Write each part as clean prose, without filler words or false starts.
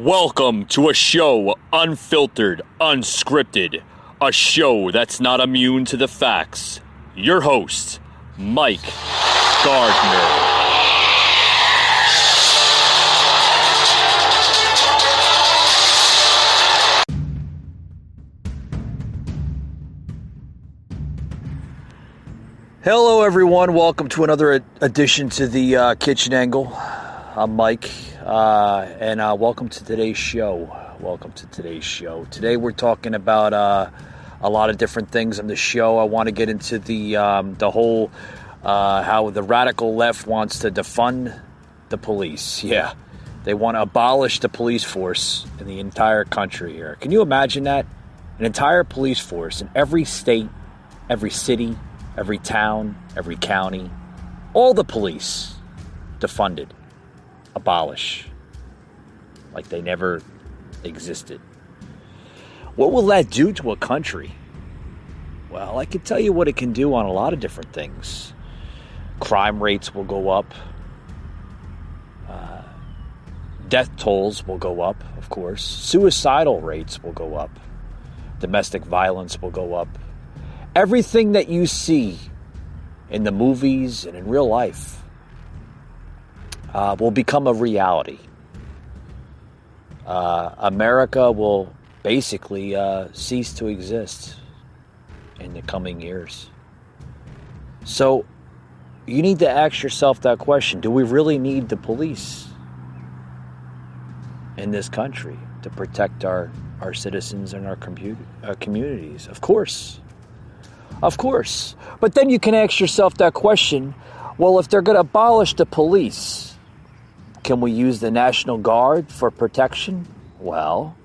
Welcome to a show unfiltered, unscripted, a show that's not immune to the facts. Your host, Mike Gardner. Hello everyone, welcome to another edition to the Kitchen Angle. I'm Mike. And welcome to today's show. Today we're talking about a lot of different things on the show. I want to get into the whole how the radical left wants to defund the police. Yeah, they want to abolish the police force in the entire country here. Can you imagine that? An entire police force in every state, every city, every town, every county, all the police defunded. Abolish, like they never existed. What will that do to a country? Well, I can tell you what it can do on a lot of different things. Crime rates will go up. Death tolls will go up, of course. Suicidal rates will go up. Domestic violence will go up. Everything that you see in the movies and in real life will become a reality. America will basically cease to exist in the coming years. So you need to ask yourself that question. Do we really need the police in this country to protect our citizens and our communities? Of course. But then you can ask yourself that question, well, if they're going to abolish the police, can we use the National Guard for protection? Well,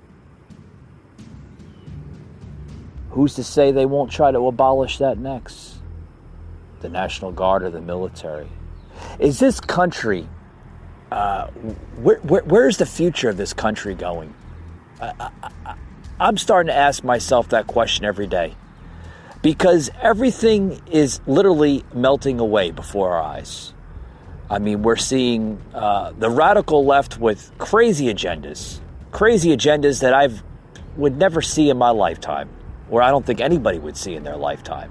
who's to say they won't try to abolish that next? The National Guard or the military? Is this country, where's the future of this country going? I'm starting to ask myself that question every day. Because everything is literally melting away before our eyes. I mean, we're seeing the radical left with crazy agendas that I would never see in my lifetime, or I don't think anybody would see in their lifetime.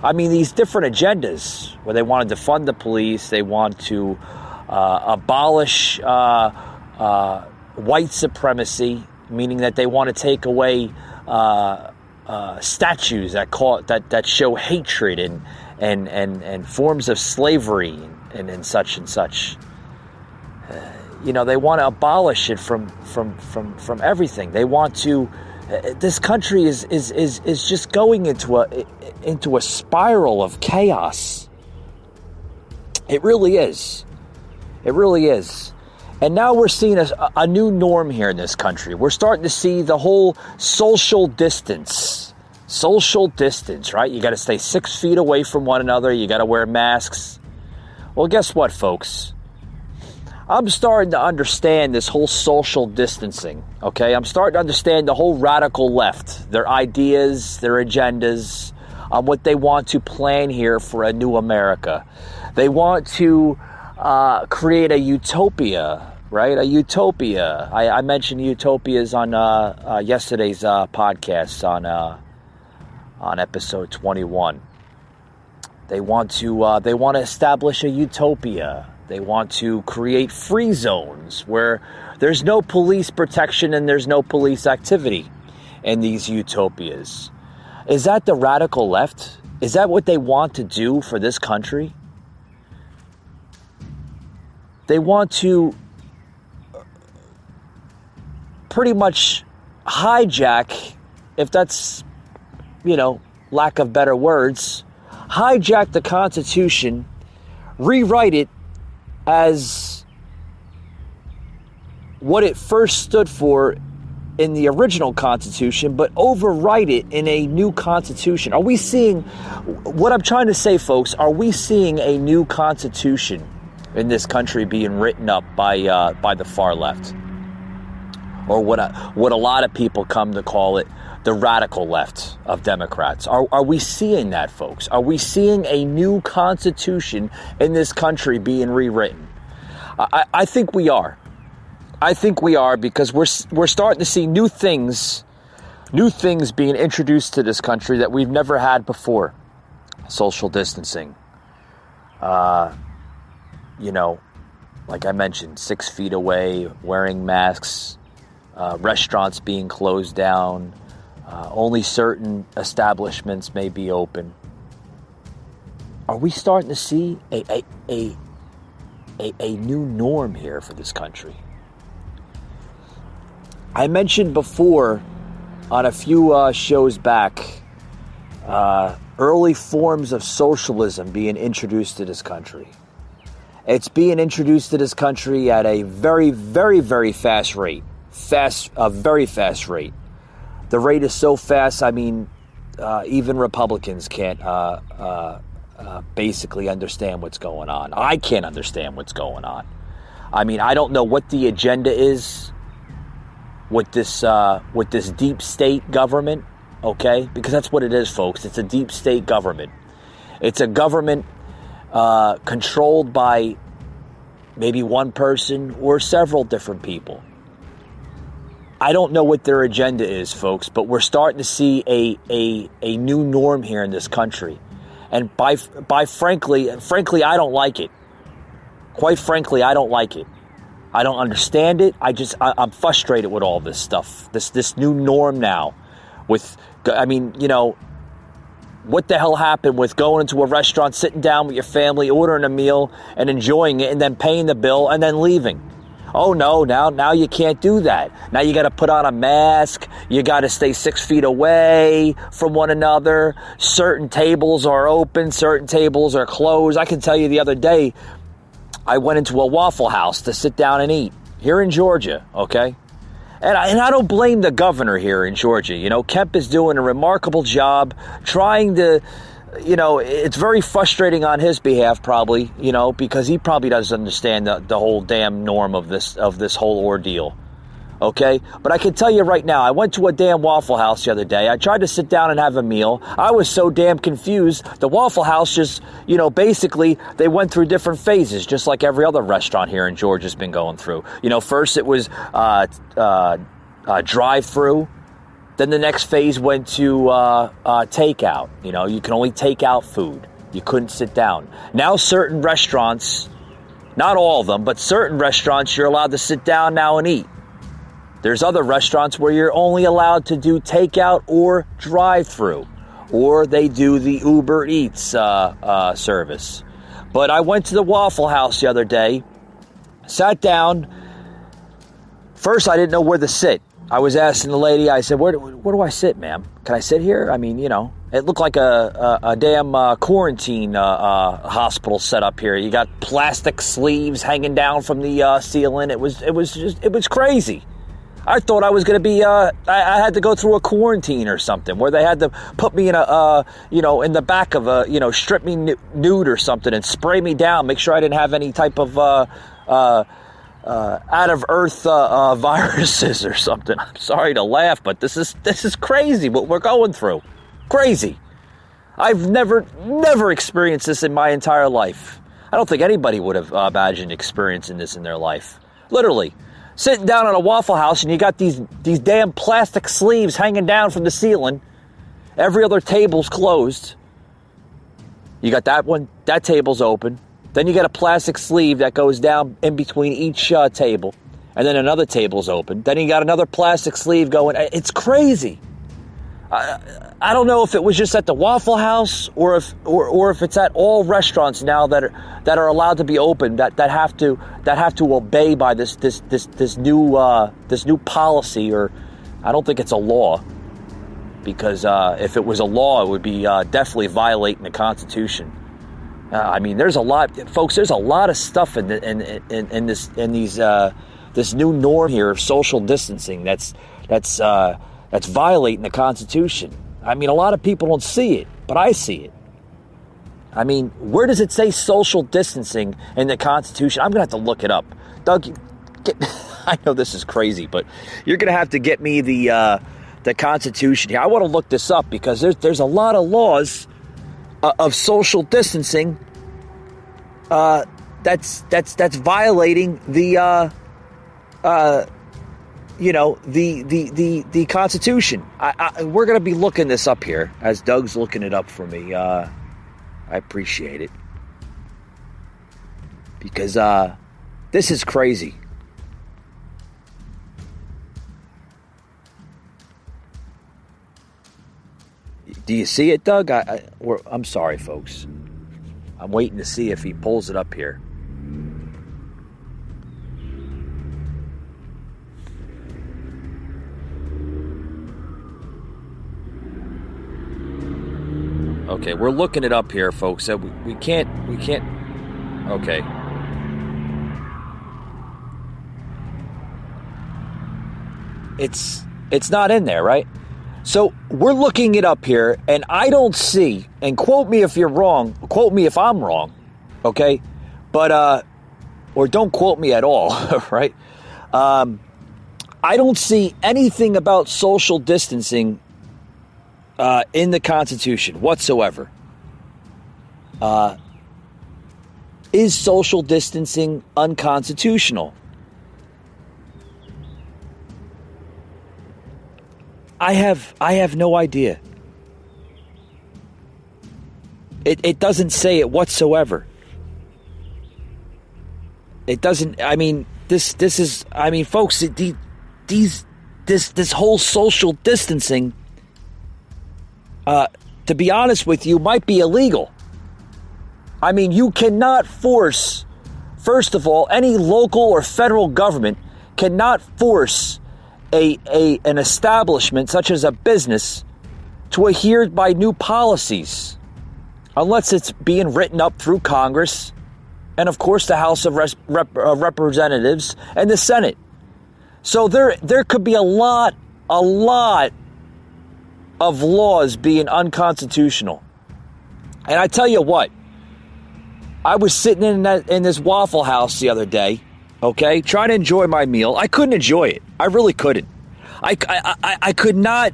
I mean, these different agendas where they want to defund the police, they want to abolish white supremacy, meaning that they want to take away statues that show hatred and forms of slavery and such and such. They want to abolish it from everything. They want to. This country is just going into a spiral of chaos. It really is. And now we're seeing a new norm here in this country. We're starting to see the whole social distance, right? You got to stay 6 feet away from one another. You got to wear masks. Well, guess what, folks? I'm starting to understand this whole social distancing, okay? I'm starting to understand the whole radical left, their ideas, their agendas, on what they want to plan here for a new America. They want to create a utopia, right? A utopia. I mentioned utopias on yesterday's podcast on episode 21. They want to establish a utopia. They want to create free zones where there's no police protection and there's no police activity in these utopias. Is that the radical left? Is that what they want to do for this country? They want to pretty much hijack, if that's, lack of better words, hijack the Constitution, rewrite it as what it first stood for in the original Constitution, but overwrite it in a new Constitution. Are we seeing, what I'm trying to say, folks, are we seeing a new Constitution in this country being written up by the far left? Or what a lot of people come to call it, the radical left of Democrats. Are we seeing that, folks? Are we seeing a new constitution in this country being rewritten? I think we are. I think we are, because we're starting to see new things being introduced to this country that we've never had before. Social distancing. Like I mentioned, 6 feet away, wearing masks, restaurants being closed down, only certain establishments may be open. Are we starting to see a new norm here for this country? I mentioned before on a few shows back, early forms of socialism being introduced to this country. It's being introduced to this country at a very, very, very fast rate. A very fast rate. The rate is so fast, I mean, even Republicans can't basically understand what's going on. I can't understand what's going on. I mean, I don't know what the agenda is with this deep state government, okay? Because that's what it is, folks. It's a deep state government. It's a government controlled by maybe one person or several different people. I don't know what their agenda is, folks, but we're starting to see a new norm here in this country. And by frankly, I don't like it. Quite frankly, I don't like it. I don't understand it. I'm frustrated with all this stuff. This new norm now. What the hell happened with going into a restaurant, sitting down with your family, ordering a meal, and enjoying it, and then paying the bill, and then leaving? Oh no, now you can't do that. Now you got to put on a mask. You got to stay 6 feet away from one another. Certain tables are open, certain tables are closed. I can tell you the other day, I went into a Waffle House to sit down and eat here in Georgia, okay? And I don't blame the governor here in Georgia. You know, Kemp is doing a remarkable job trying to, it's very frustrating on his behalf probably, because he probably doesn't understand the whole damn norm of this whole ordeal. Okay? But I can tell you right now, I went to a damn Waffle House the other day. I tried to sit down and have a meal. I was so damn confused. The Waffle House just, basically they went through different phases, just like every other restaurant here in Georgia's been going through. First it was drive-through. Then the next phase went to takeout. You can only take out food. You couldn't sit down. Now certain restaurants, not all of them, but certain restaurants, you're allowed to sit down now and eat. There's other restaurants where you're only allowed to do takeout or drive-through, or they do the Uber Eats service. But I went to the Waffle House the other day, sat down. First, I didn't know where to sit. I was asking the lady, I said, where do I sit, ma'am? Can I sit here? I mean, it looked like a damn quarantine hospital set up here. You got plastic sleeves hanging down from the ceiling. It was crazy. I thought I was going to be, I had to go through a quarantine or something where they had to put me in in the back of strip me nude or something and spray me down, make sure I didn't have any type of out of earth viruses or something. I'm sorry to laugh, but this is crazy what we're going through. Crazy. I've never experienced this in my entire life. I don't think anybody would have imagined experiencing this in their life. Literally. Sitting down at a Waffle House and you got these damn plastic sleeves hanging down from the ceiling. Every other table's closed. You got that one, that table's open. Then you got a plastic sleeve that goes down in between each table. And then another table's open. Then you got another plastic sleeve going. It's crazy. I don't know if it was just at the Waffle House or if it's at all restaurants now that are allowed to be open that have to obey by this new policy, or I don't think it's a law, because if it was a law it would be definitely violating the Constitution. I mean, there's a lot, folks. There's a lot of stuff in this new norm here of social distancing that's violating the Constitution. I mean, a lot of people don't see it, but I see it. I mean, where does it say social distancing in the Constitution? I'm going to have to look it up. Doug, I know this is crazy, but you're going to have to get me the Constitution here. I want to look this up because there's a lot of laws of social distancing that's violating the the Constitution. We're going to be looking this up here as Doug's looking it up for me. I appreciate it because this is crazy. Do you see it, Doug? I'm sorry, folks. I'm waiting to see if he pulls it up here. Okay, we're looking it up here, folks. We can't. Okay. It's not in there, right? So we're looking it up here, and I don't see, and quote me if you're wrong, quote me if I'm wrong, okay? But, or don't quote me at all, right? I don't see anything about social distancing in the Constitution whatsoever. Is social distancing unconstitutional? I have no idea. It doesn't say it whatsoever. It doesn't. I mean, this is. I mean, folks, this whole social distancing, to be honest with you, might be illegal. I mean, you cannot force. First of all, any local or federal government cannot force an establishment such as a business to adhere by new policies unless it's being written up through Congress and, of course, the House of Representatives and the Senate. So there could be a lot of laws being unconstitutional. And I tell you what, I was sitting in this Waffle House the other day, okay, trying to enjoy my meal. I couldn't enjoy it. I really couldn't. I could not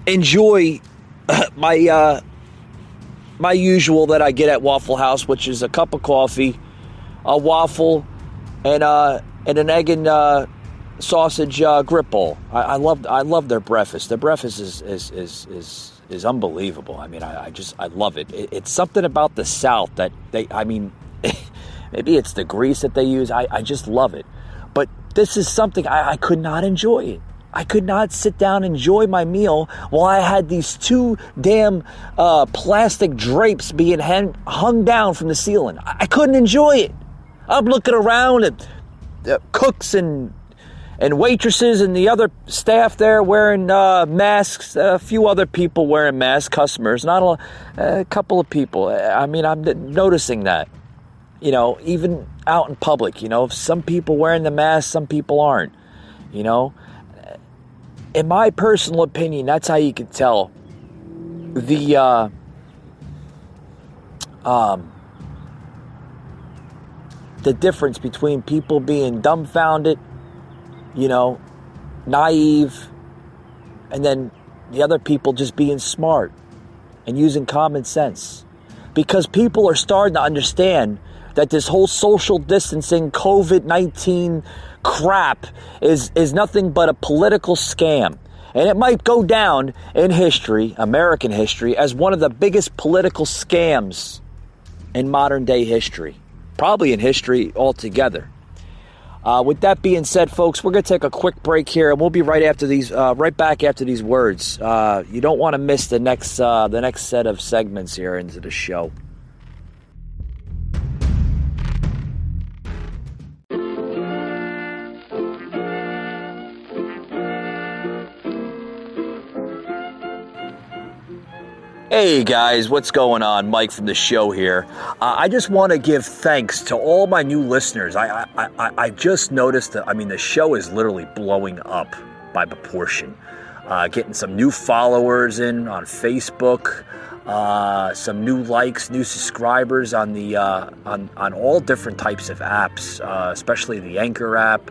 enjoy my usual that I get at Waffle House, which is a cup of coffee, a waffle, and an egg and sausage grip bowl. I love their breakfast. Their breakfast is unbelievable. I mean, I love it. It's something about the South that maybe it's the grease that they use. I just love it. But this is something I could not enjoy it. I could not sit down and enjoy my meal while I had these two damn plastic drapes being hung down from the ceiling. I couldn't enjoy it. I'm looking around at cooks and waitresses and the other staff there wearing masks, a few other people wearing masks, customers, not a couple of people. I mean, I'm noticing that, even out in public, some people wearing the mask, some people aren't, In my personal opinion, that's how you can tell the difference between people being dumbfounded, naive, and then the other people just being smart and using common sense. Because people are starting to understand that this whole social distancing, COVID-19 crap is nothing but a political scam. And it might go down in history, American history, as one of the biggest political scams in modern day history. Probably in history altogether. With that being said, folks, we're going to take a quick break here, and we'll be right back after these words. You don't want to miss the next set of segments here into the show. Hey guys, what's going on? Mike from the show here. I just want to give thanks to all my new listeners. I just noticed that, the show is literally blowing up by proportion. Getting some new followers in on Facebook, some new likes, new subscribers on the on all different types of apps, especially the Anchor app.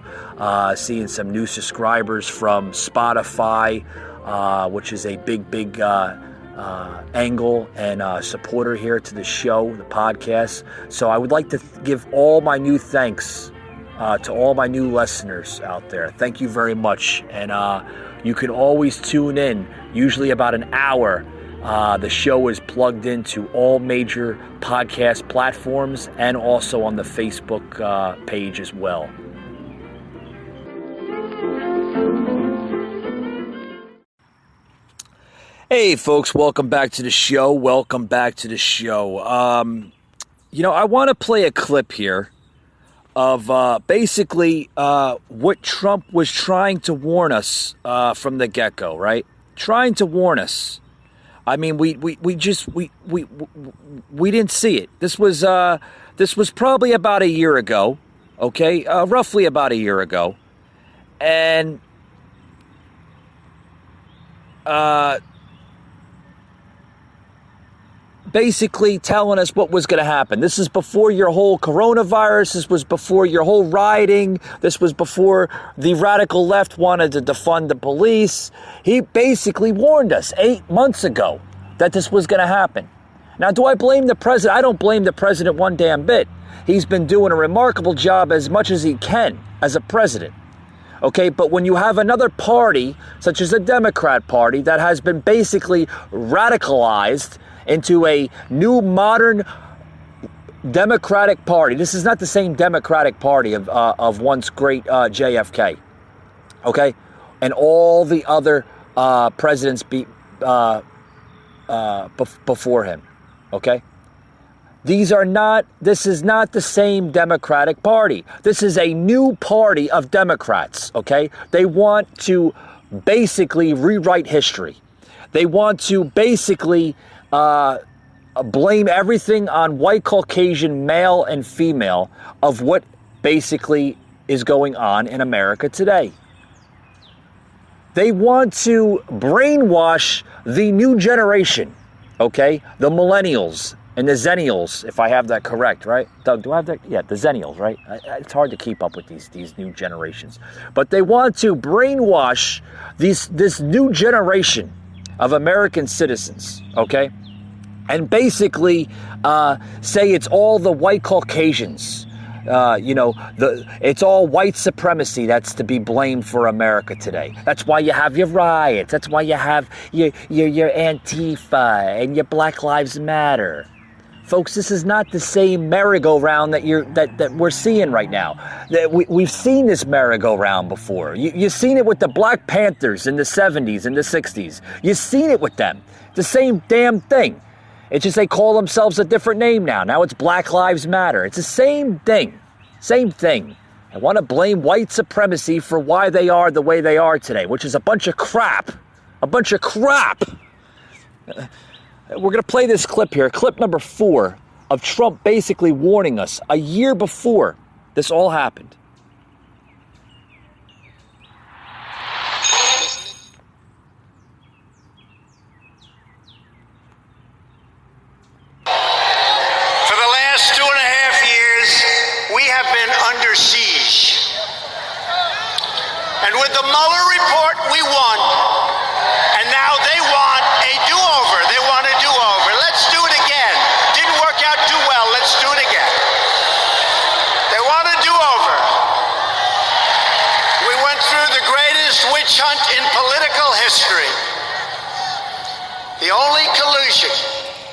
Seeing some new subscribers from Spotify, which is a big angle and supporter here to the show, the podcast. So I would like to give all my new thanks to all my new listeners out there. Thank you very much. And you can always tune in, usually about an hour. The show is plugged into all major podcast platforms and also on the Facebook page as well. Hey, folks, welcome back to the show. I want to play a clip here of basically what Trump was trying to warn us from the get-go, right? Trying to warn us. I mean, we didn't see it. This was probably about a year ago, okay? Roughly about a year ago. And basically telling us what was going to happen. This is before your whole coronavirus. This was before your whole rioting. This was before the radical left wanted to defund the police. He basically warned us 8 months ago that this was going to happen. Now, do I blame the president? I don't blame the president one damn bit. He's been doing a remarkable job as much as he can as a president. Okay, but when you have another party, such as the Democrat Party, that has been basically radicalized into a new modern Democratic Party. This is not the same Democratic Party of once great JFK, okay? And all the other presidents before him, okay? This is not the same Democratic Party. This is a new party of Democrats, okay? They want to basically rewrite history. They want to basically blame everything on white Caucasian male and female of what basically is going on in America today. They want to brainwash the new generation, okay? The millennials and the zennials, if I have that correct, right? Doug, do I have that? Yeah, the zennials, right? It's hard to keep up with these new generations. But they want to brainwash this new generation of American citizens, okay? And basically say it's all the white Caucasians. It's all white supremacy that's to be blamed for America today. That's why you have your riots. That's why you have your Antifa and your Black Lives Matter. Folks, this is not the same merry-go-round that we're seeing right now. We've seen this merry-go-round before. You've seen it with the Black Panthers in the 70s and the 60s. You've seen it with them. The same damn thing. It's just they call themselves a different name now. Now it's Black Lives Matter. It's the same thing. Same thing. I want to blame white supremacy for why they are the way they are today, which is a bunch of crap. A bunch of crap. We're going to play this clip here, clip number 4 of Trump basically warning us a year before this all happened. For the last 2.5 years, we have been under siege. And with the Mueller report, we won. And now they want a do-over. They want a do-over. Let's do it again. Didn't work out too well. Let's do it again. They want a do-over. We went through the greatest witch hunt in political history. The only collusion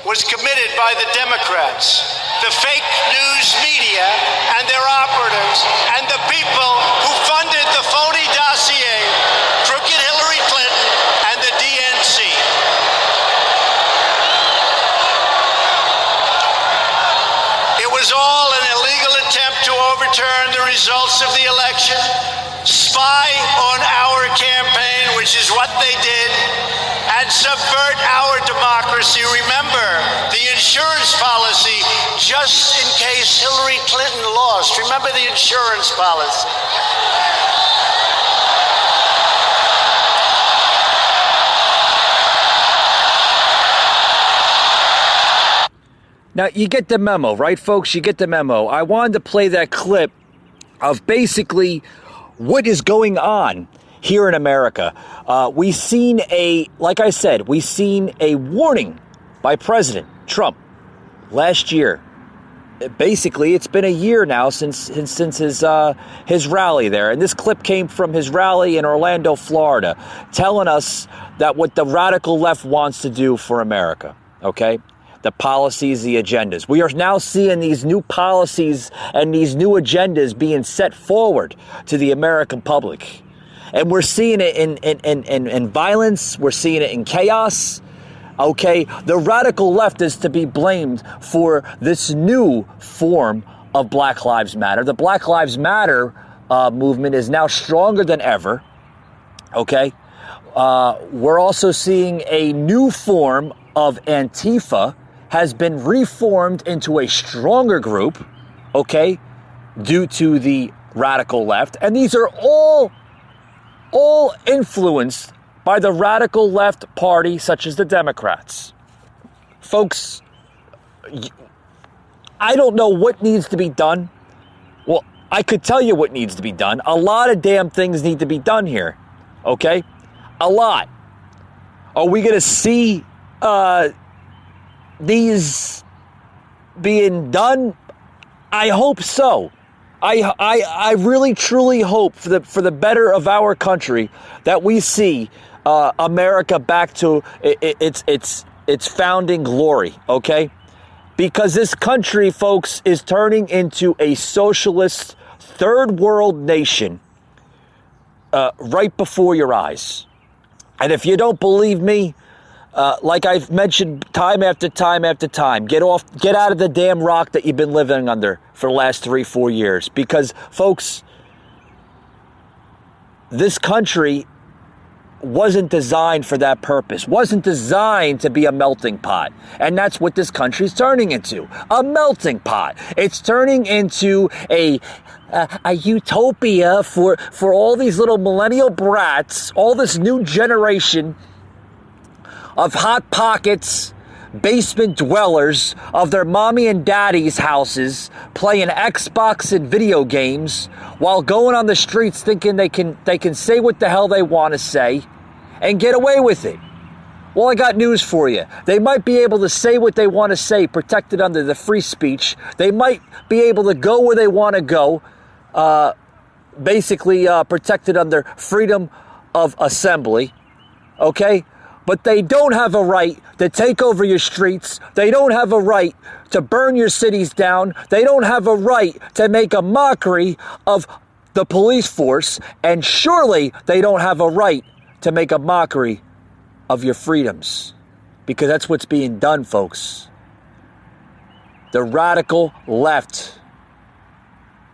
was committed by the Democrats, the fake news media and their operatives, and the people who funded the phony dossier, crooked Hillary Clinton, and the DNC. It was all an illegal attempt to overturn the results of the election, spy on our campaign, which is what they did, and subvert our democracy. Remember, the insurance policy, just in case Hillary Clinton lost. Remember the insurance policy. Now, you get the memo, right, folks? You get the memo. I wanted to play that clip of basically what is going on here in America. We've seen a warning by President Trump last year. Basically, it's been a year now since his rally there. And this clip came from his rally in Orlando, Florida, telling us that what the radical left wants to do for America, okay? The policies, the agendas. We are now seeing these new policies and these new agendas being set forward to the American public. And we're seeing it in violence. We're seeing it in chaos. Okay, the radical left is to be blamed for this new form of Black Lives Matter. The Black Lives Matter movement is now stronger than ever. Okay, we're also seeing a new form of Antifa has been reformed into a stronger group, okay, due to the radical left. And these are all influenced by the radical left party, such as the Democrats. Folks, I don't know what needs to be done. Well, I could tell you what needs to be done. A lot of damn things need to be done here, okay? A lot. Are we going to see these being done? I hope so. I really truly hope for the better of our country that we see America back to its founding glory, okay? Because this country, folks, is turning into a socialist third world nation right before your eyes. And if you don't believe me, like I've mentioned time after time after time, get out of the damn rock that you've been living under for the last 3-4 years. Because, folks, this country wasn't designed for that purpose, wasn't designed to be a melting pot. And that's what this country's turning into, a melting pot. It's turning into a utopia for all these little millennial brats, all this new generation of hot pockets, basement dwellers of their mommy and daddy's houses, playing Xbox and video games while going on the streets thinking they can say what the hell they want to say and get away with it. Well, I got news for you. They might be able to say what they want to say, protected under the free speech. They might be able to go where they want to go, basically protected under freedom of assembly, okay? But they don't have a right to take over your streets. They don't have a right to burn your cities down. They don't have a right to make a mockery of the police force. And surely they don't have a right to make a mockery of your freedoms. Because that's what's being done, folks. The radical left,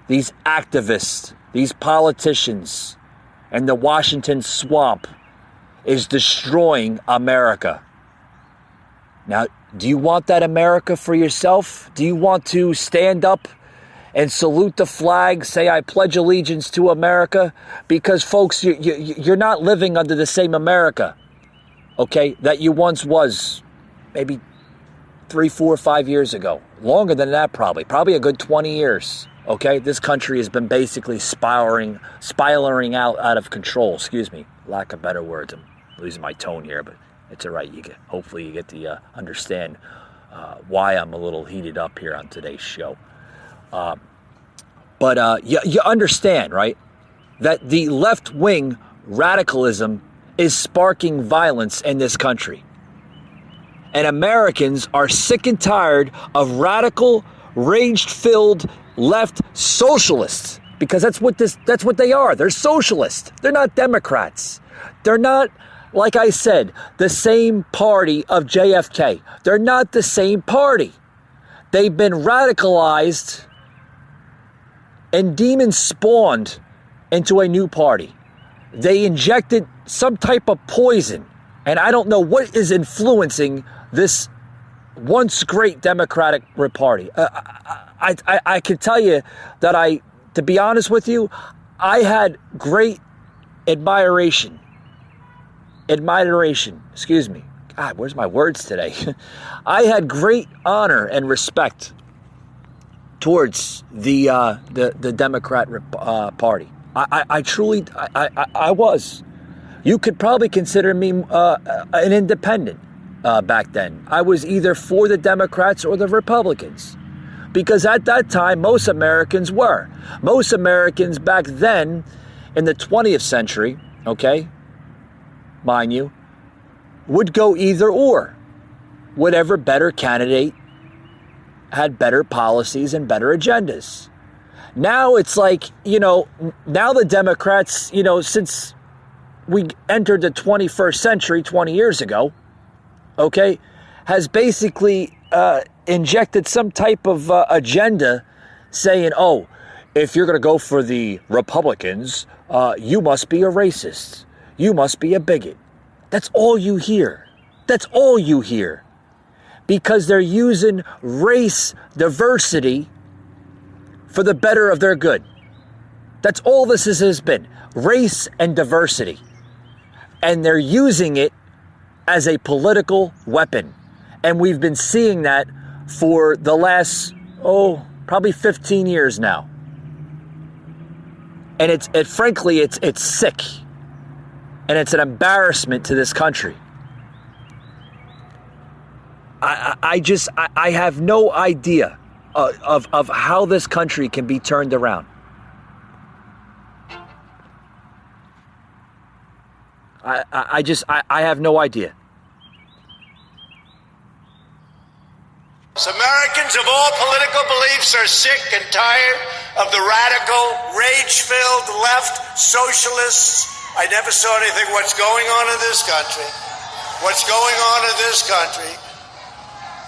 these activists, these politicians, and the Washington swamp is destroying America. Now, do you want that America for yourself? Do you want to stand up and salute the flag, say, I pledge allegiance to America? Because, folks, you're not living under the same America, okay, that you once was maybe 3, 4, 5 years ago. Longer than that, probably a good 20 years. Okay, this country has been basically spiraling out of control. Excuse me, lack of better words. I'm losing my tone here, but it's all right. Hopefully you get to understand why I'm a little heated up here on today's show. But you understand, right, that the left-wing radicalism is sparking violence in this country. And Americans are sick and tired of radical, rage-filled left socialists, because that's what they are. They're socialists. They're not Democrats. They're not, like I said, the same party of JFK. They're not the same party. They've been radicalized and demon spawned into a new party. They injected some type of poison, and I don't know what is influencing this once great Democratic Party. I can tell you that to be honest with you, I had great admiration. Excuse me. God, where's my words today? I had great honor and respect towards the Democrat Party. I truly, I was. You could probably consider me an independent back then. I was either for the Democrats or the Republicans. Because at that time, most Americans were. Most Americans back then, in the 20th century, okay, mind you, would go either or. Whatever better candidate had better policies and better agendas. Now it's like, now the Democrats, since we entered the 21st century 20 years ago, okay, has basically injected some type of agenda saying, oh, if you're going to go for the Republicans, you must be a racist. You must be a bigot. That's all you hear. That's all you hear. Because they're using race diversity for the better of their good. That's all this has been. Race and diversity. And they're using it as a political weapon. And we've been seeing that for the last, probably 15 years now. And frankly, it's sick. And it's an embarrassment to this country. I have no idea of how this country can be turned around. I have no idea. Americans of all political beliefs are sick and tired of the radical, rage-filled left socialists. I never saw anything. What's going on in this country? What's going on in this country?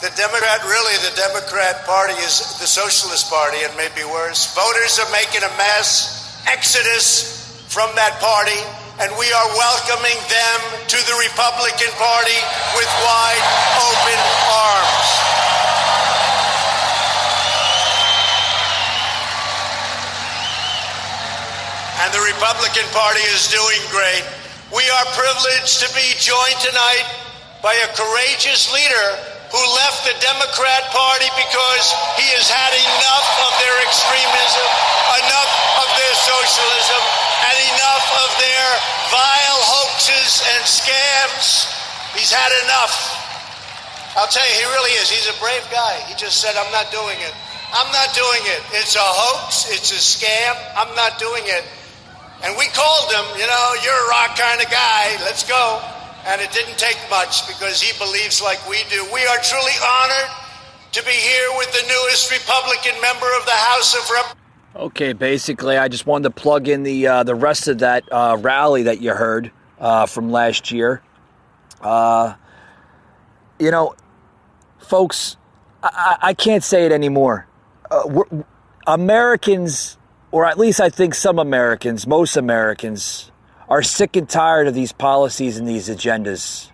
The Democrat Party is the Socialist Party, and maybe worse. Voters are making a mass exodus from that party, and we are welcoming them to the Republican Party with wide open arms. And the Republican Party is doing great. We are privileged to be joined tonight by a courageous leader who left the Democrat Party because he has had enough of their extremism, enough of their socialism, and enough of their vile hoaxes and scams. He's had enough. I'll tell you, he really is. He's a brave guy. He just said, I'm not doing it. I'm not doing it. It's a hoax. It's a scam. I'm not doing it. And we called him, you're a rock kind of guy. Let's go. And it didn't take much because he believes like we do. We are truly honored to be here with the newest Republican member of the House of Representatives. Okay, basically, I just wanted to plug in the rest of that rally that you heard from last year. Folks, I can't say it anymore. Americans, or at least I think some Americans, most Americans, are sick and tired of these policies and these agendas.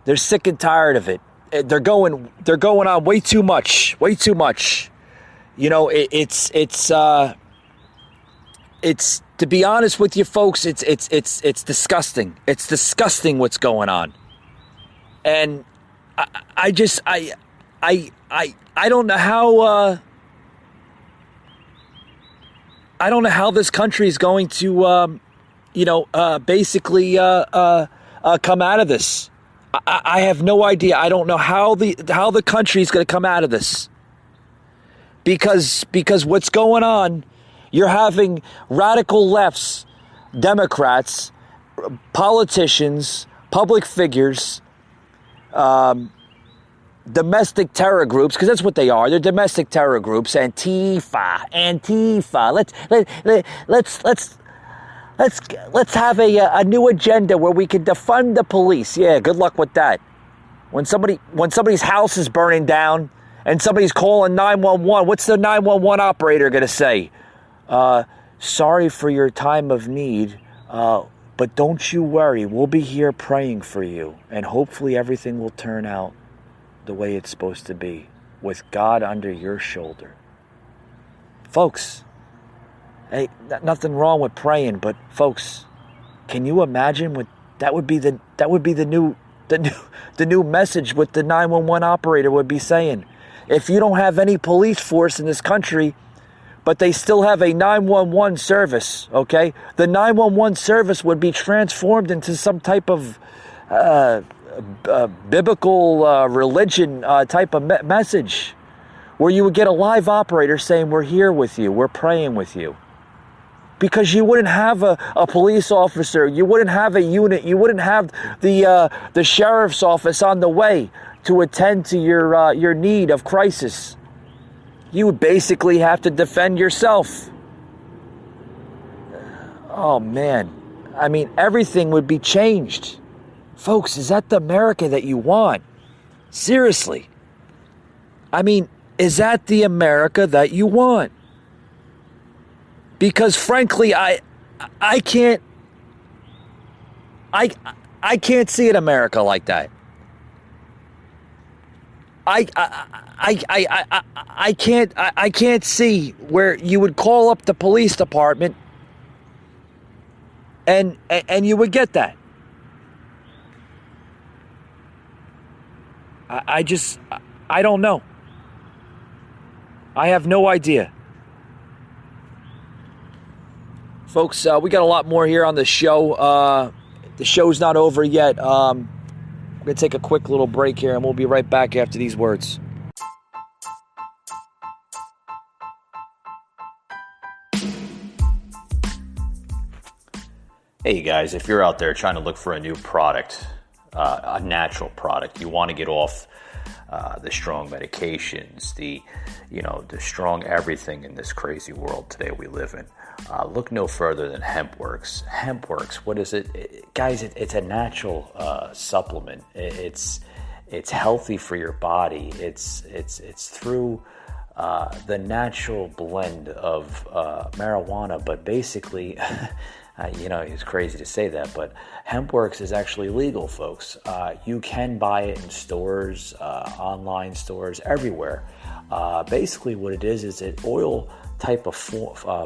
They're sick and tired of it. They're going on way too much. It's to be honest with you folks, it's disgusting. It's disgusting what's going on. And I don't know how I don't know how this country is going to basically come out of this. I have no idea. I don't know how the country is going to come out of this. Because what's going on, you're having radical lefts, Democrats, politicians, public figures, domestic terror groups, because that's what they are. They're domestic terror groups. Antifa. Let's have a new agenda where we can defund the police. Yeah, good luck with that. When somebody's house is burning down and somebody's calling 911, what's the 911 operator going to say? Sorry for your time of need, but don't you worry. We'll be here praying for you, and hopefully everything will turn out the way it's supposed to be, with God under your shoulder. Folks, hey, nothing wrong with praying, but folks, can you imagine what that would be the new message what the 911 operator would be saying? If you don't have any police force in this country, but they still have a 911 service, okay? The 911 service would be transformed into some type of biblical religion type of message, where you would get a live operator saying, we're here with you, we're praying with you. Because you wouldn't have a police officer, you wouldn't have a unit, you wouldn't have the sheriff's office on the way to attend to your need of crisis. You would basically have to defend yourself. Oh man, I mean, everything would be changed. Folks, is that the America that you want? Seriously. I mean, is that the America that you want? Because frankly, I can't see an America like that. I can't see where you would call up the police department and you would get that. I don't know. I have no idea. Folks, we got a lot more here on the show. The show's not over yet. We're going to take a quick little break here, and we'll be right back after these words. Hey guys, if you're out there trying to look for a new product, a natural product, you want to get off the strong medications, the strong everything in this crazy world today we live in. Look no further than HempWorks. HempWorks, what is it? Guys, it's a natural supplement. It's healthy for your body. It's through the natural blend of marijuana, but basically, it's crazy to say that, but HempWorks is actually legal, folks. You can buy it in stores, online stores, everywhere. Basically what it is an oil type of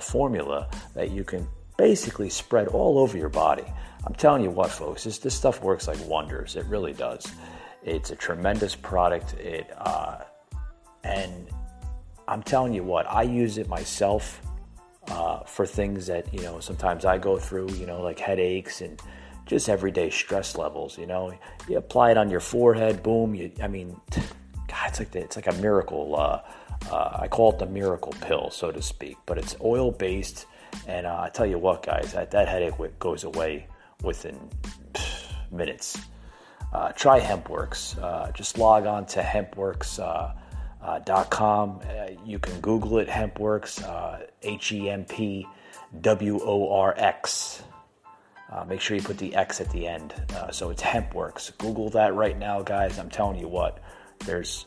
formula that you can basically spread all over your body. I'm telling you what, folks, this stuff works like wonders. It really does. It's a tremendous product. And I'm telling you what, I use it myself for things that, sometimes I go through, like headaches and just everyday stress levels. You apply it on your forehead, boom. God, it's like a miracle. I call it the miracle pill, so to speak, but it's oil based. And I tell you what, guys, that headache goes away within minutes. Try HempWorks. Just log on to HempWorks.com. You can Google it, HempWorks, HempWorx. Make sure you put the X at the end. So it's HempWorks. Google that right now, guys. I'm telling you what, there's,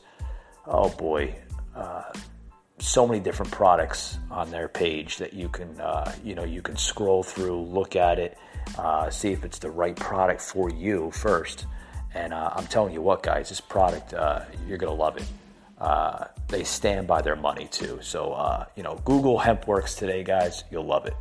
so many different products on their page that you can, you can scroll through, look at it, see if it's the right product for you first. And I'm telling you what, guys, this product, you're going to love it. They stand by their money too. So, Google HempWorks today, guys. You'll love it.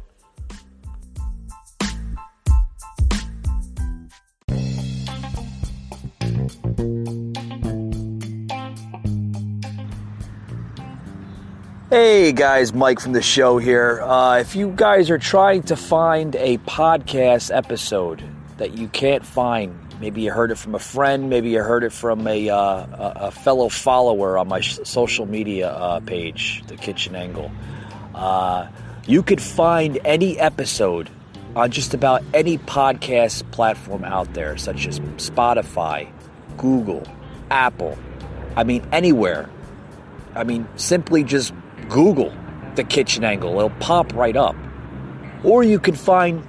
Hey guys, Mike from the show here. If you guys are trying to find a podcast episode that you can't find, maybe you heard it from a friend, maybe you heard it from a fellow follower on my social media page, The Kitchen Angle. You could find any episode on just about any podcast platform out there, such as Spotify, Google, Apple. Anywhere. Simply just Google The Kitchen Angle. It'll pop right up. Or you can find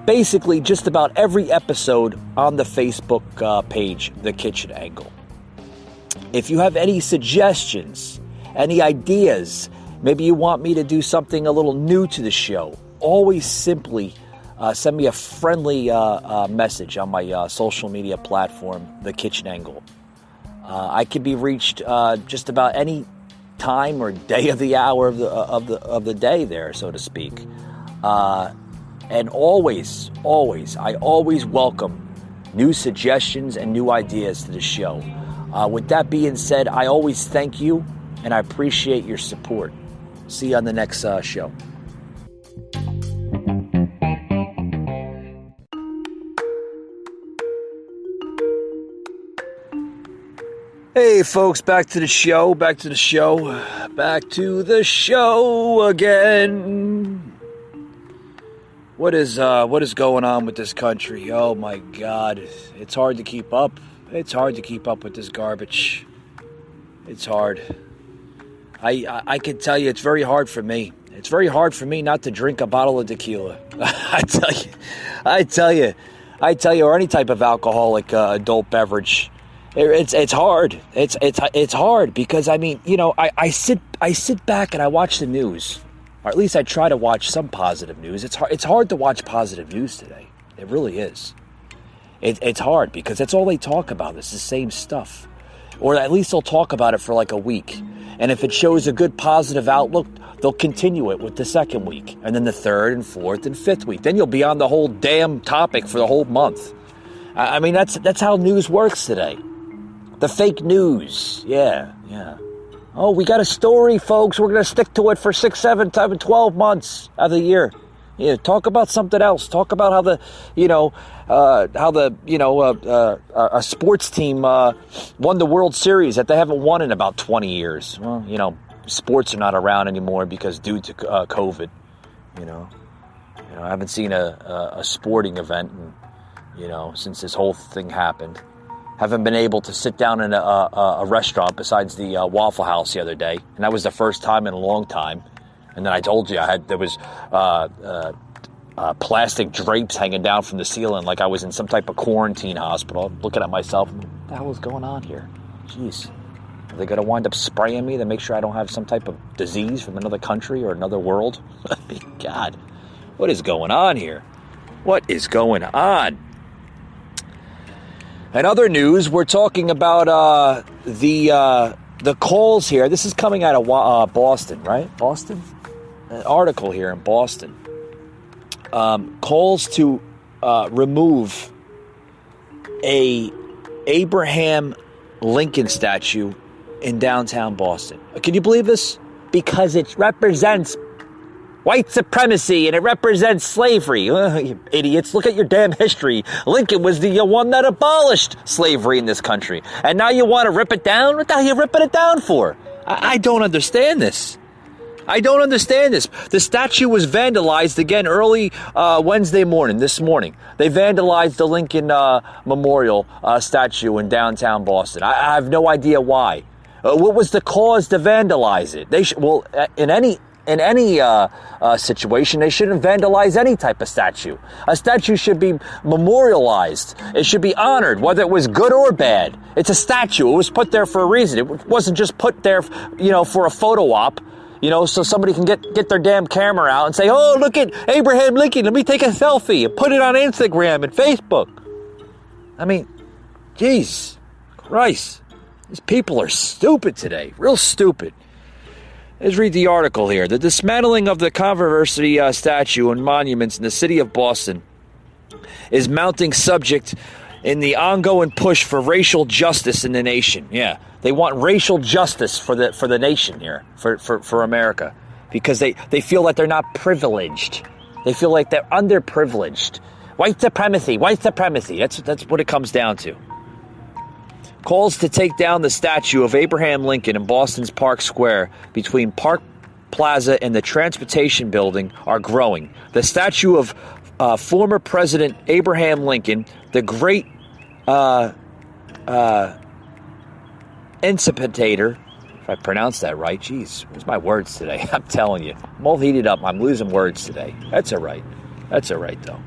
basically just about every episode on the Facebook page, The Kitchen Angle. If you have any suggestions, any ideas, maybe you want me to do something a little new to the show, always simply send me a friendly message on my social media platform, The Kitchen Angle. I can be reached just about any time or day of the hour of the day there, so to speak. And always, I always welcome new suggestions and new ideas to the show. With that being said, I always thank you and I appreciate your support. See you on the next show. Hey folks, back to the show again. What is going on with this country? Oh my God, it's hard to keep up. It's hard to keep up with this garbage. It's hard. I can tell you, it's very hard for me. It's very hard for me not to drink a bottle of tequila. I tell you, or any type of alcoholic adult beverage. It's hard. It's hard because I mean, you know, I sit back and I watch the news, or at least I try to watch some positive news. It's hard to watch positive news today. It really is. It's hard because that's all they talk about. It's the same stuff, or at least they'll talk about it for like a week, and if it shows a good positive outlook, they'll continue it with the second week, and then the third and fourth and fifth week. Then you'll be on the whole damn topic for the whole month. I mean, that's how news works today. The fake news. Yeah. Oh, we got a story, folks. We're going to stick to it for 6, 7, 12 months of the year. Yeah, talk about something else. Talk about how a sports team won the World Series that they haven't won in about 20 years. Well, you know, sports are not around anymore because due to COVID, you know, I haven't seen a sporting event, since this whole thing happened. Haven't been able to sit down in a restaurant besides the Waffle House the other day, and that was the first time in a long time. And then I told you there was plastic drapes hanging down from the ceiling, like I was in some type of quarantine hospital. I'm looking at myself, what the hell is going on here? Jeez, are they going to wind up spraying me to make sure I don't have some type of disease from another country or another world? God, what is going on here? What is going on? In other news, we're talking about the calls here. This is coming out of Boston, right? Boston? An article here in Boston. Calls to remove a Abraham Lincoln statue in downtown Boston. Can you believe this? Because it represents white supremacy, and it represents slavery. You idiots, look at your damn history. Lincoln was the one that abolished slavery in this country. And now you want to rip it down? What the hell are you ripping it down for? I don't understand this. The statue was vandalized again early Wednesday morning, this morning. They vandalized the Lincoln Memorial statue in downtown Boston. I have no idea why. What was the cause to vandalize it? In any situation, they shouldn't vandalize any type of statue. A statue should be memorialized. It should be honored, whether it was good or bad. It's a statue. It was put there for a reason. It wasn't just put there, for a photo op, so somebody can get their damn camera out and say, oh, look at Abraham Lincoln. Let me take a selfie and put it on Instagram and Facebook. I mean, geez, Christ. These people are stupid today. Real stupid. Let's read the article here. The dismantling of the controversy statue and monuments in the city of Boston is mounting subject in the ongoing push for racial justice in the nation. Yeah, they want racial justice for the nation here, for America, because they feel like they're not privileged. They feel like they're underprivileged. White supremacy. That's what it comes down to. Calls to take down the statue of Abraham Lincoln in Boston's Park Square between Park Plaza and the Transportation Building are growing. The statue of former President Abraham Lincoln, the great incipitator, if I pronounced that right. Jeez, where's my words today? I'm telling you, I'm all heated up. I'm losing words today. That's all right, though.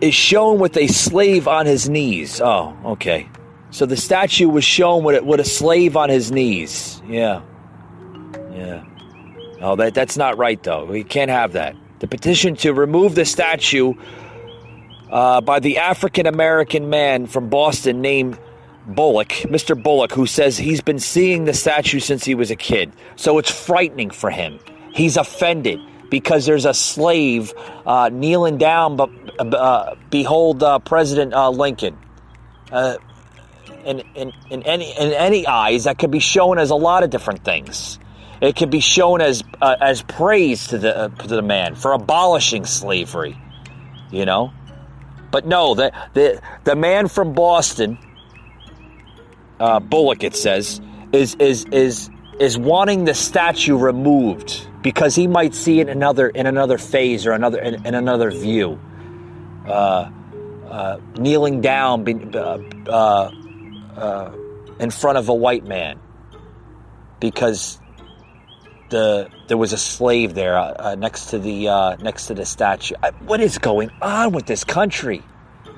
Is shown with a slave on his knees. Oh, okay. So the statue was shown with a slave on his knees. Yeah. Oh, that's not right, though. We can't have that. The petition to remove the statue by the African-American man from Boston named Bullock, Mr. Bullock, who says he's been seeing the statue since he was a kid. So it's frightening for him. He's offended because there's a slave kneeling down, but behold President Lincoln. in any eyes, that could be shown as a lot of different things. It could be shown as praise to the man for abolishing slavery, you know. But no, the man from Boston, Bullock, it says, is wanting the statue removed because he might see it in another phase or in another view. Kneeling down in front of a white man because there was a slave there next to the statue. What is going on with this country?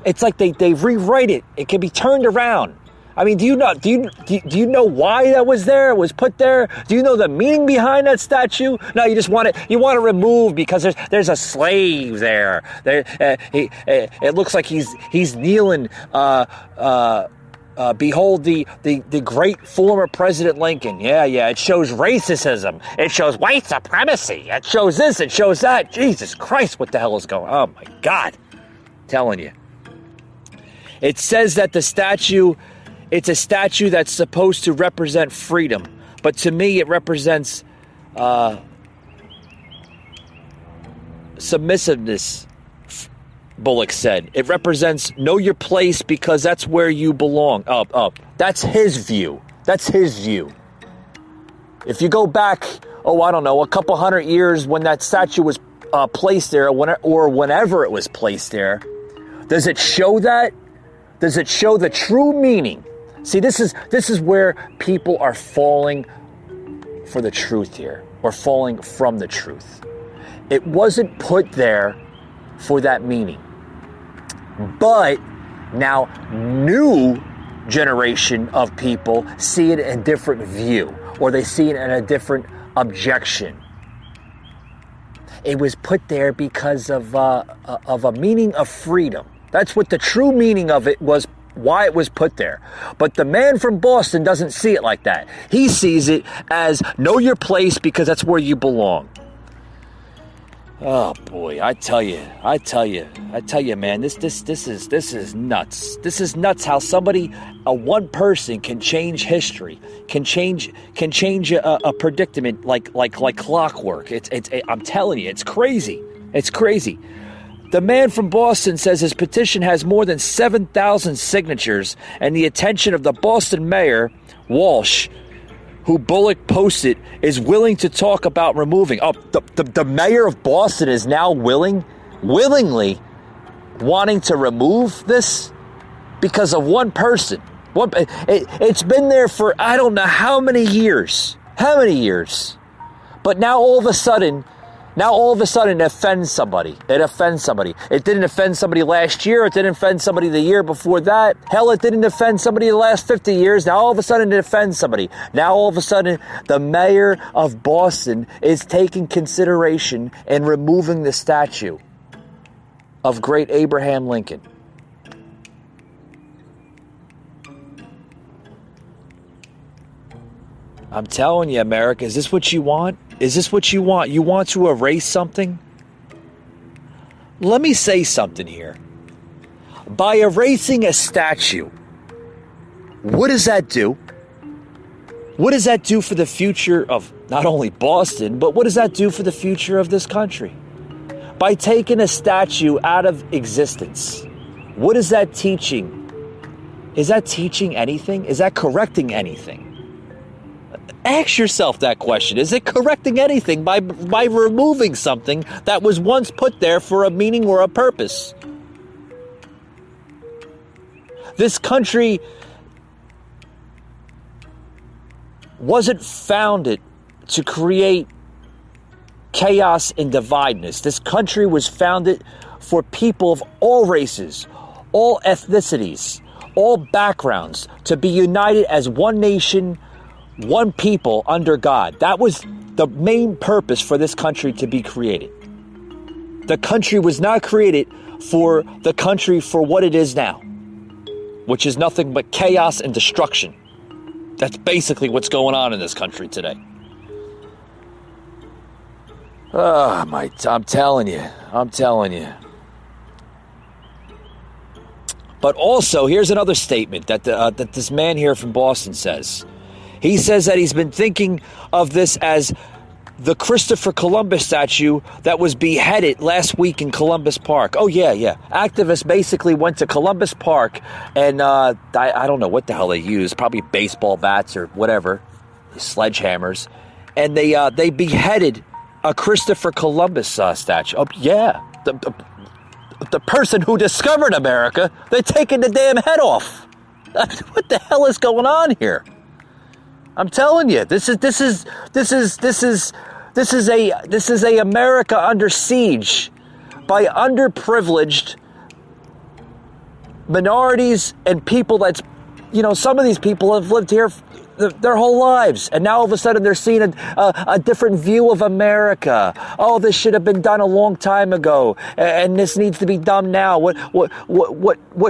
It's like they rewrite it. It can be turned around. I mean, do you know why that was there? It was put there. Do you know the meaning behind that statue? No, you just want it. You want to remove because there's a slave there. It looks like he's kneeling. Behold the great former President Lincoln. Yeah. It shows racism. It shows white supremacy. It shows this. It shows that. Jesus Christ, what the hell is going on? Oh my God. I'm telling you. It says that the statue, it's a statue that's supposed to represent freedom. But to me, it represents submissiveness, Bullock said. It represents know your place because that's where you belong. That's his view. That's his view. If you go back, I don't know, a couple hundred years when that statue was placed there or whenever it was placed there, does it show that? Does it show the true meaning? See, this is where people are falling for the truth here, or falling from the truth. It wasn't put there for that meaning. But now new generation of people see it in a different view, or they see it in a different objection. It was put there because of a meaning of freedom. That's what the true meaning of it was, why it was put there. But the man from Boston doesn't see it like that. He sees it as know your place because that's where you belong. Oh boy, I tell you, man, this is nuts. This is nuts how one person can change history, can change a predicament like clockwork. I'm telling you, it's crazy. It's crazy. The man from Boston says his petition has more than 7,000 signatures and the attention of the Boston mayor, Walsh, who Bullock posted, is willing to talk about removing. The mayor of Boston is now willingly wanting to remove this because of one person. It's been there for I don't know how many years. But now all of a sudden it offends somebody. It didn't offend somebody last year. It didn't offend somebody the year before that. Hell, it didn't offend somebody the last 50 years. Now all of a sudden it offends somebody. Now all of a sudden the mayor of Boston is taking consideration and removing the statue of great Abraham Lincoln. I'm telling you, America, is this what you want? Is this what you want? You want to erase something? Let me say something here. By erasing a statue, what does that do? What does that do for the future of not only Boston, but what does that do for the future of this country? By taking a statue out of existence, what is that teaching? Is that teaching anything? Is that correcting anything? Ask yourself that question. Is it correcting anything by removing something that was once put there for a meaning or a purpose? This country wasn't founded to create chaos and divideness. This country was founded for people of all races, all ethnicities, all backgrounds to be united as one nation, one people under God. That was the main purpose for this country to be created. The country was not created for the country for what it is now, which is nothing but chaos and destruction. That's basically what's going on in this country today. I'm telling you. But also, here's another statement that that this man here from Boston says. He says that he's been thinking of this as the Christopher Columbus statue that was beheaded last week in Columbus Park. Oh, yeah. Activists basically went to Columbus Park and I don't know what the hell they used, probably baseball bats or whatever, sledgehammers, and they beheaded a Christopher Columbus statue. Oh, yeah. The person who discovered America, they're taking the damn head off. What the hell is going on here? I'm telling you, this is a America under siege by underprivileged minorities and people that's, some of these people have lived here their whole lives, and now all of a sudden they're seeing a different view of America. Oh, this should have been done a long time ago, and this needs to be done now. What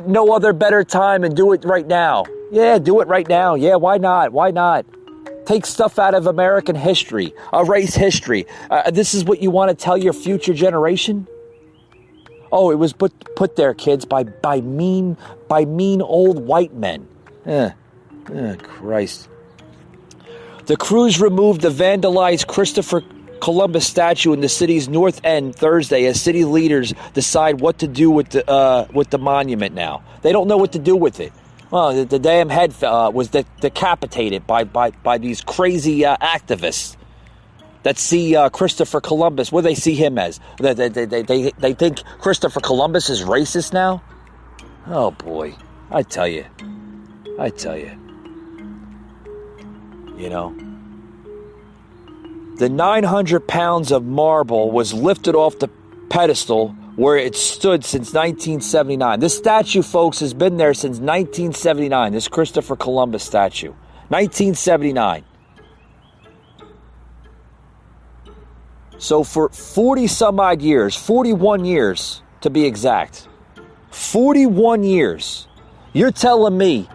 no other better time, and do it right now. Yeah, do it right now. Yeah, why not? Why not? Take stuff out of American history, erase history. This is what you want to tell your future generation? Oh, it was put there, kids, by mean old white men. Christ. The crews removed the vandalized Christopher Columbus statue in the city's north end Thursday as city leaders decide what to do with the monument now. They don't know what to do with it. Well, the damn head was decapitated by these crazy activists that see Christopher Columbus. What do they see him as? They think Christopher Columbus is racist now? Oh, boy. I tell you. The 900 pounds of marble was lifted off the pedestal where it stood since 1979. This statue, folks, has been there since 1979. This Christopher Columbus statue. 1979. So for 40 some odd years, 41 years to be exact, 41 years, you're telling me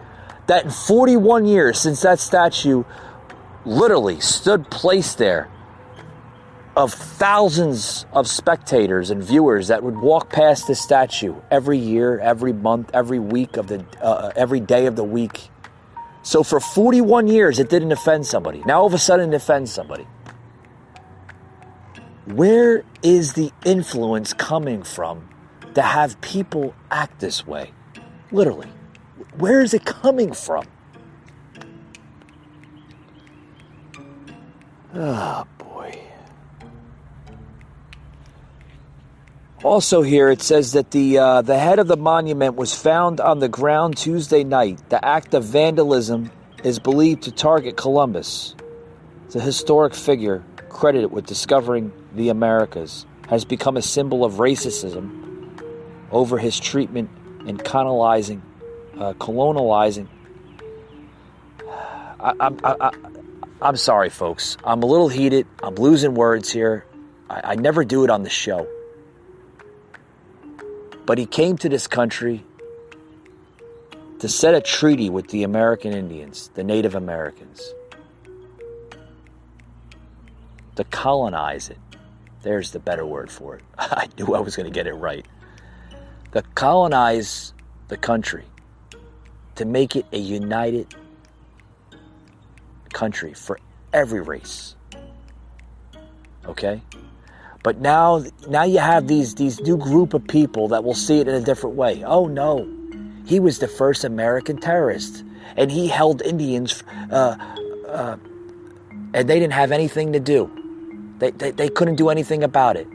that in 41 years since that statue literally stood placed there, of thousands of spectators and viewers that would walk past this statue every year, every month, every week of every day of the week. So for 41 years, it didn't offend somebody. Now all of a sudden, it offends somebody. Where is the influence coming from to have people act this way? Literally. Where is it coming from? Oh, boy. Also here, it says that the head of the monument was found on the ground Tuesday night. The act of vandalism is believed to target Columbus. It's a historic figure credited with discovering the Americas, has become a symbol of racism over his treatment and colonizing. I'm sorry, folks. I'm a little heated. I'm losing words here. I never do it on the show. But he came to this country to set a treaty with the American Indians, the Native Americans, to colonize it. There's the better word for it. I knew I was going to get it right. To colonize the country, to make it a united country for every race. Okay? But now you have these new group of people that will see it in a different way. Oh no, he was the first American terrorist, and he held Indians, and they didn't have anything to do. They couldn't do anything about it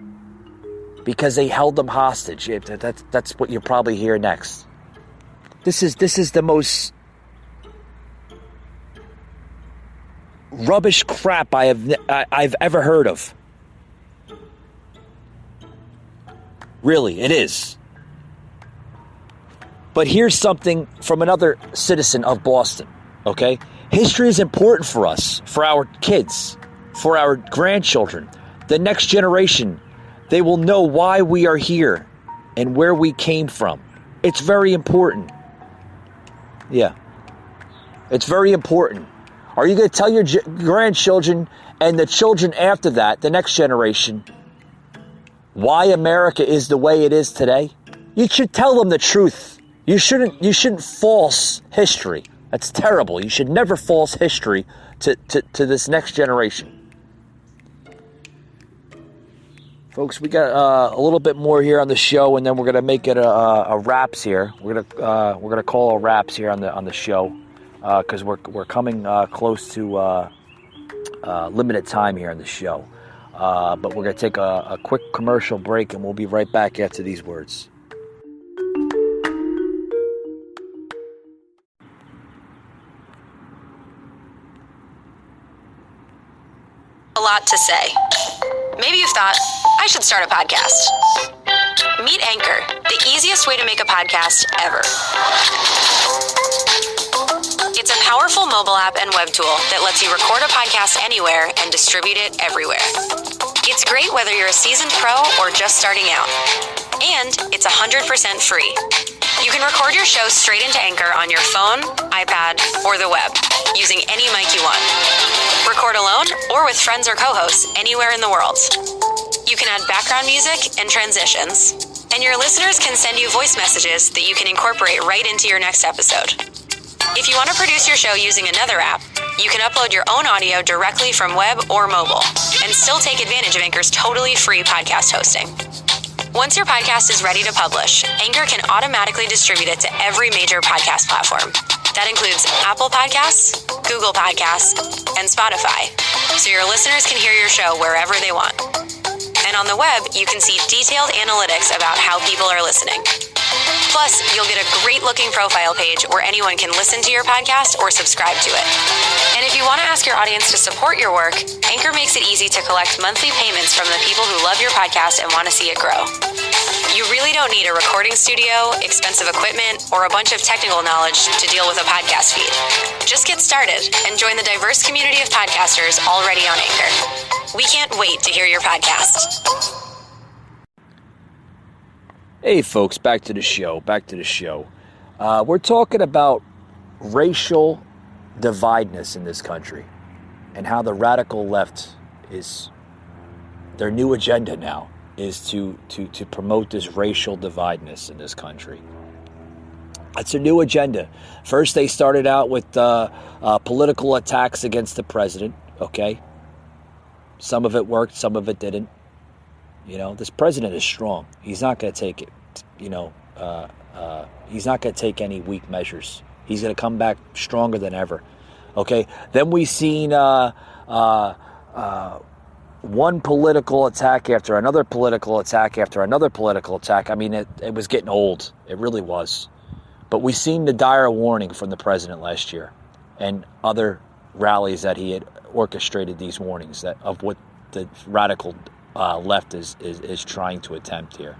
because they held them hostage. That's what you'll probably hear next. This is the most rubbish crap I've ever heard of. Really, it is. But here's something from another citizen of Boston, okay? History is important for us, for our kids, for our grandchildren, the next generation. They will know why we are here and where we came from. It's very important. Yeah. It's very important. Are you going to tell your grandchildren and the children after that, the next generation, why America is the way it is today? You should tell them the truth. You shouldn't false history. That's terrible. You should never false history to this next generation. Folks, we got a little bit more here on the show, and then we're gonna make it a wraps here. We're gonna call a wraps here on the show because we're coming close to limited time here on the show. But we're gonna take a quick commercial break, and we'll be right back after these words. A lot to say. Maybe you've thought, I should start a podcast. Meet Anchor, the easiest way to make a podcast ever. It's a powerful mobile app and web tool that lets you record a podcast anywhere and distribute it everywhere. It's great whether you're a seasoned pro or just starting out. And it's 100% free. You can record your show straight into Anchor on your phone, iPad, or the web, using any mic you want. Record alone or with friends or co-hosts anywhere in the world. You can add background music and transitions. And your listeners can send you voice messages that you can incorporate right into your next episode. If you want to produce your show using another app, you can upload your own audio directly from web or mobile and still take advantage of Anchor's totally free podcast hosting. Once your podcast is ready to publish, Anchor can automatically distribute it to every major podcast platform. That includes Apple Podcasts, Google Podcasts, and Spotify, so your listeners can hear your show wherever they want. And on the web, you can see detailed analytics about how people are listening. Plus, you'll get a great-looking profile page where anyone can listen to your podcast or subscribe to it. And if you want to ask your audience to support your work, Anchor makes it easy to collect monthly payments from the people who love your podcast and want to see it grow. You really don't need a recording studio, expensive equipment, or a bunch of technical knowledge to deal with a podcast feed. Just get started and join the diverse community of podcasters already on Anchor. We can't wait to hear your podcast. Hey folks, back to the show. We're talking about racial divideness in this country and how the radical left is, their new agenda now is to promote this racial divideness in this country. That's a new agenda. First, they started out with political attacks against the president, okay? Some of it worked, some of it didn't. You know, this president is strong. He's not going to take it, he's not going to take any weak measures. He's going to come back stronger than ever. Okay? Then we seen one political attack after another political attack after another political attack. I mean, it was getting old. It really was. But we seen the dire warning from the president last year and other rallies that he had orchestrated these warnings of what the radical left is trying to attempt here.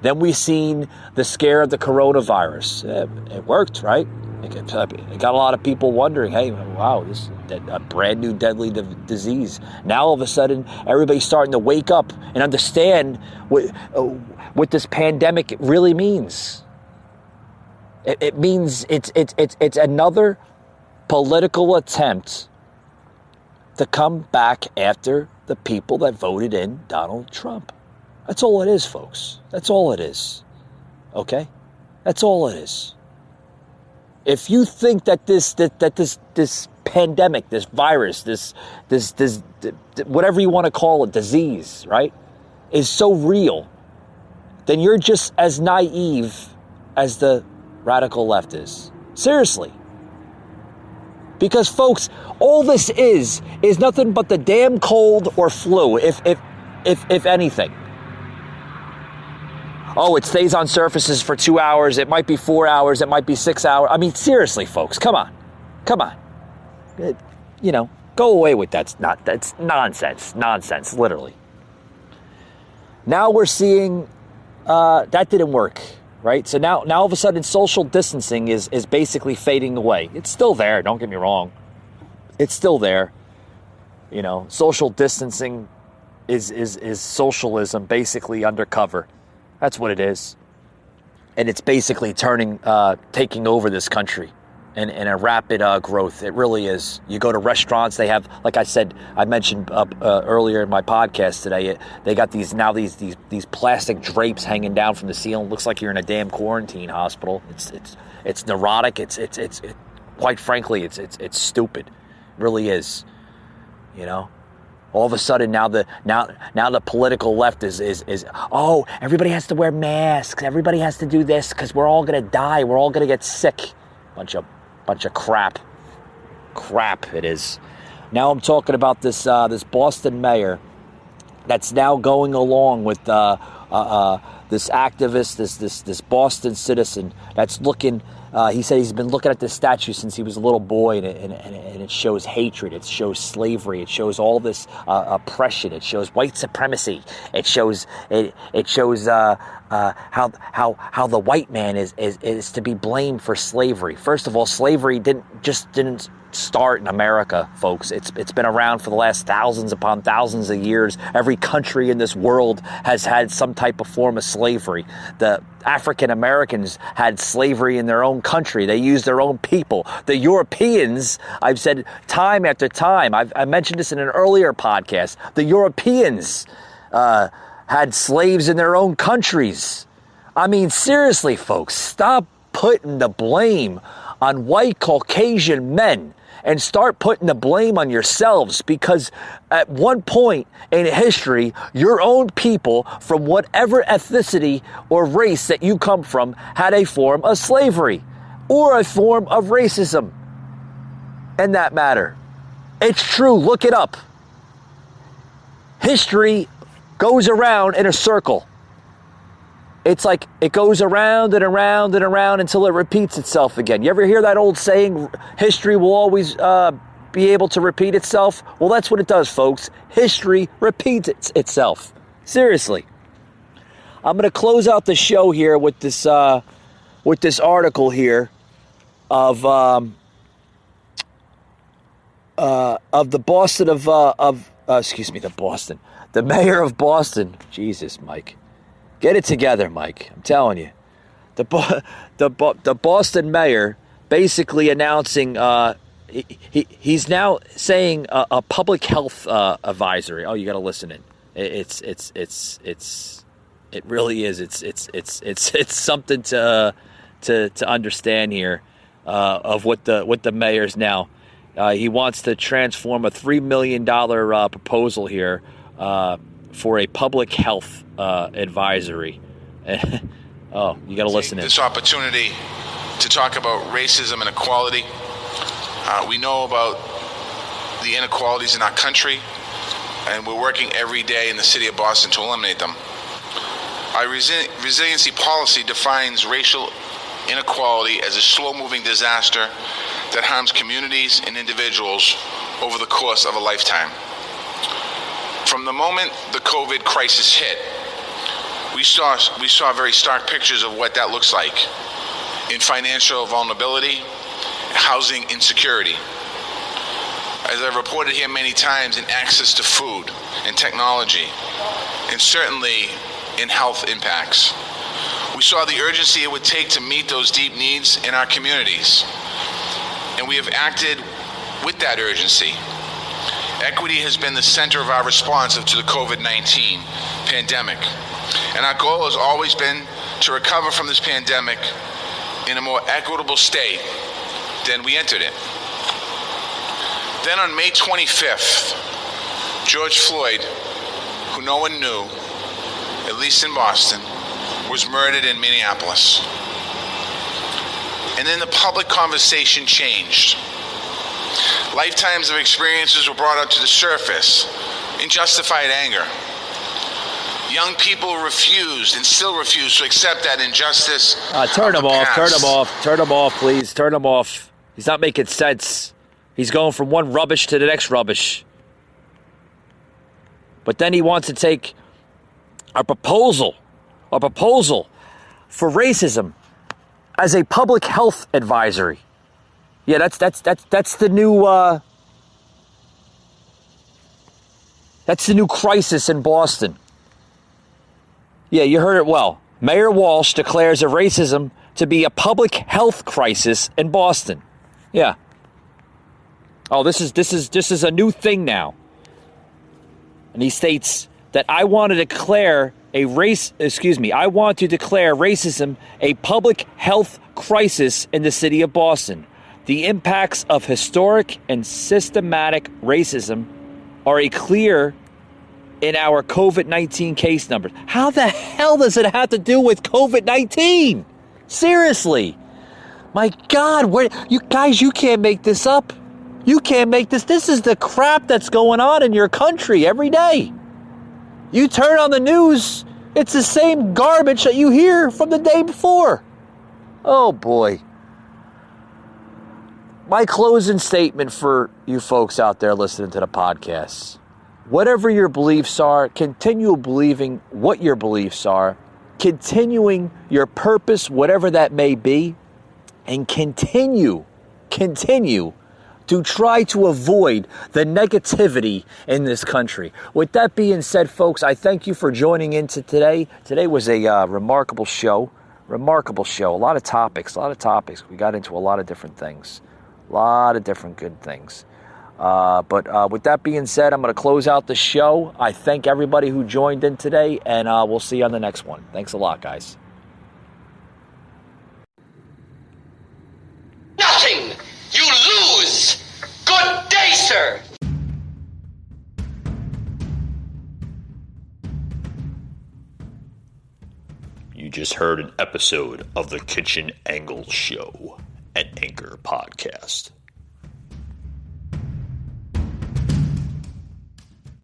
Then we seen the scare of the coronavirus. It worked, right? It got a lot of people wondering, hey, wow, this is a brand new deadly disease. Now all of a sudden, everybody's starting to wake up and understand what this pandemic really means. It means it's another political attempt to come back after the people that voted in Donald Trump. That's all it is, folks. That's all it is. Okay? That's all it is. If you think that this pandemic, this virus, this whatever you want to call it, disease, right, is so real, then you're just as naive as the radical left is. Seriously. Because, folks, all this is nothing but the damn cold or flu, if anything. Oh, it stays on surfaces for 2 hours. It might be 4 hours. It might be 6 hours. I mean, seriously, folks, come on. Go away with that. That's nonsense, literally. Now we're seeing that didn't work. Right? So now all of a sudden social distancing is basically fading away. It's still there, don't get me wrong. It's still there. You know, social distancing is socialism basically undercover. That's what it is. And it's basically taking over this country and a rapid growth. It really is. You go to restaurants, they have, like I mentioned earlier in my podcast today, they got these plastic drapes hanging down from the ceiling. It looks like you're in a damn quarantine hospital. It's neurotic. It's quite frankly, it's stupid. It really is. You know? All of a sudden now the political left is everybody has to wear masks. Everybody has to do this because we're all gonna die. We're all gonna get sick. Bunch of crap. Crap it is. Now I'm talking about this Boston mayor that's now going along with this activist, this Boston citizen that's looking. He said he's been looking at this statue since he was a little boy, and it shows hatred, it shows slavery, it shows all this oppression, it shows white supremacy, it shows how the white man is to be blamed for slavery. First of all, slavery didn't start in America, folks. It's been around for the last thousands upon thousands of years. Every country in this world has had some type of form of slavery. The African Americans had slavery in their own country. They used their own people. The Europeans, I've said time after time, I mentioned this in an earlier podcast, the Europeans had slaves in their own countries. I mean, seriously, folks, stop putting the blame on white Caucasian men and start putting the blame on yourselves, because at one point in history, your own people from whatever ethnicity or race that you come from had a form of slavery or a form of racism in that matter. It's true. Look it up. History goes around in a circle. It's like it goes around and around and around until it repeats itself again. You ever hear that old saying, history will always be able to repeat itself? Well, that's what it does, folks. History repeats itself. Seriously. I'm going to close out the show here with this article here of the mayor of Boston. Jesus, Mike. Get it together, Mike. I'm telling you. The Boston mayor basically announcing he's now saying a public health advisory. Oh, you got to listen in. It really is. It's something to understand here of what the mayor's now. He wants to transform a $3 million proposal here for a public health advisory. Oh, you got to listen in. This opportunity to talk about racism and equality. We know about the inequalities in our country, and we're working every day in the city of Boston to eliminate them. Our resiliency policy defines racial inequality as a slow-moving disaster that harms communities and individuals over the course of a lifetime. From the moment the COVID crisis hit, we saw very stark pictures of what that looks like in financial vulnerability, housing insecurity. As I've reported here many times, in access to food and technology, and certainly in health impacts. We saw the urgency it would take to meet those deep needs in our communities, and we have acted with that urgency. Equity has been the center of our response to the COVID-19 pandemic, and our goal has always been to recover from this pandemic in a more equitable state than we entered it. Then on May 25th, George Floyd, who no one knew, at least in Boston, was murdered in Minneapolis. And then the public conversation changed. Lifetimes of experiences were brought up to the surface in justified anger. Young people refused and still refuse to accept that injustice. Turn him off, please. Turn him off. He's not making sense. He's going from one rubbish to the next rubbish. But then he wants to take a proposal for racism as a public health advisory. Yeah, that's the new crisis in Boston. Yeah, you heard it well. Mayor Walsh declares racism to be a public health crisis in Boston. Yeah. Oh, this is a new thing now. And he states that I want to declare racism a public health crisis in the city of Boston. The impacts of historic and systematic racism are clear in our COVID-19 case numbers. How the hell does it have to do with COVID-19? Seriously. My God, you can't make this up. You can't make this. This is the crap that's going on in your country every day. You turn on the news, it's the same garbage that you hear from the day before. Oh, boy. My closing statement for you folks out there listening to the podcast. Whatever your beliefs are, continue believing what your beliefs are, continuing your purpose, whatever that may be, and continue to try to avoid the negativity in this country. With that being said, folks, I thank you for joining in today. Today was a remarkable show. A lot of topics. We got into a lot of different things. A lot of different good things. But with that being said, I'm going to close out the show. I thank everybody who joined in today, and we'll see you on the next one. Thanks a lot, guys. Nothing! You lose! Good day, sir! You just heard an episode of the Kitchen Angle Show, an Anchor podcast.